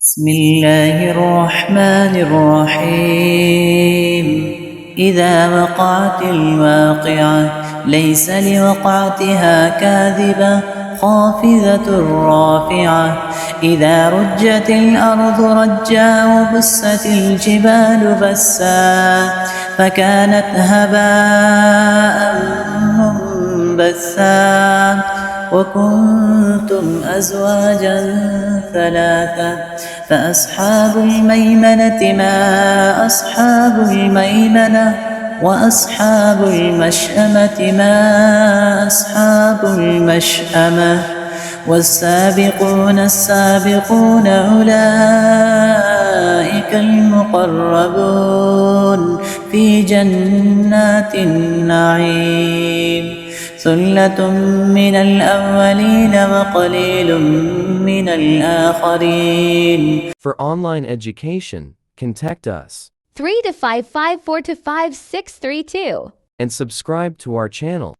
بسم الله الرحمن الرحيم إذا وقعت الواقعة ليس لوقعتها كاذبة خافضة رافعة إذا رجت الأرض رجا وبست الجبال بسا فكانت هباء منبثا وكنتم أزواجا ثلاثة فأصحاب الميمنة ما أصحاب الميمنة وأصحاب المشأمة ما أصحاب المشأمة والسابقون السابقون أولئك المقربون في جنات النعيم ثلة من الأولين وقليل من الآخرين. For online education, contact us 3 to 554 to 5632 and subscribe to our channel.